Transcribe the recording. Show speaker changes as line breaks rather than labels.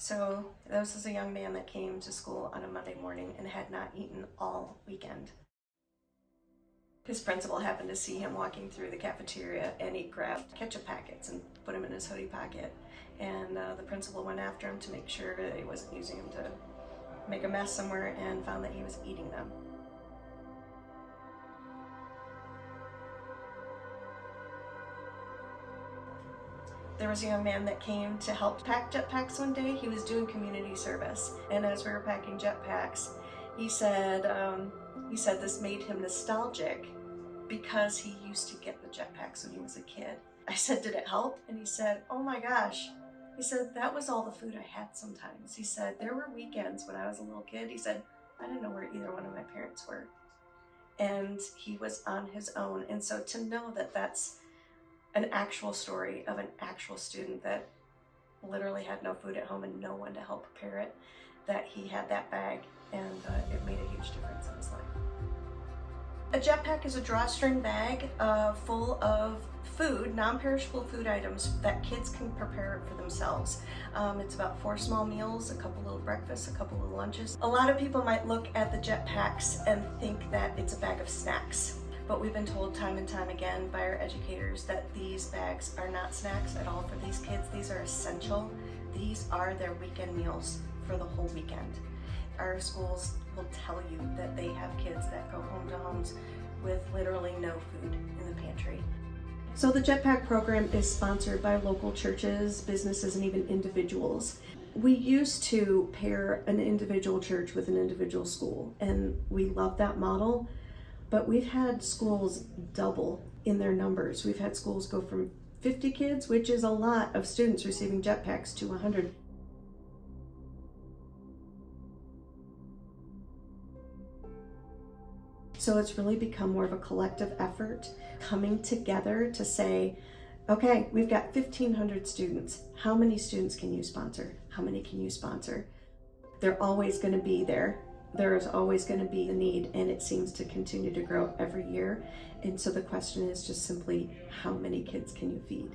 So this is a young man that came to school on a Monday morning and had not eaten all weekend. His principal happened to see him walking through the cafeteria, and he grabbed ketchup packets and put them in his hoodie pocket. And the principal went after him to make sure that he wasn't using them to make a mess somewhere, and found that he was eating them. There was a young man that came to help pack Jetpacks one day. He was doing community service, and as we were packing Jetpacks, he said this made him nostalgic because he used to get the Jetpacks when he was a kid. I said, did it help? And he said, oh my gosh. He said, that was all the food I had sometimes. He said, there were weekends when I was a little kid. He said, I didn't know where either one of my parents were. And he was on his own. And so to know that that's an actual story of an actual student that literally had no food at home and no one to help prepare it, that he had that bag, and it made a huge difference in his life. A Jetpack is a drawstring bag full of food, non-perishable food items that kids can prepare for themselves. It's about 4 small meals, a couple little breakfasts, a couple little lunches. A lot of people might look at the Jetpacks and think that it's a bag of snacks, but we've been told time and time again by our educators that these bags are not snacks at all for these kids. These are essential. These are their weekend meals for the whole weekend. Our schools will tell you that they have kids that go home to homes with literally no food in the pantry. So the Jetpack program is sponsored by local churches, businesses, and even individuals. We used to pair an individual church with an individual school, and we love that model, but we've had schools double in their numbers. We've had schools go from 50 kids, which is a lot of students receiving Jetpacks, to 100. So it's really become more of a collective effort, coming together to say, okay, we've got 1,500 students. How many students can you sponsor? How many can you sponsor? They're always going to be there. There is always going to be a need, and it seems to continue to grow every year. And so the question is just simply, how many kids can you feed?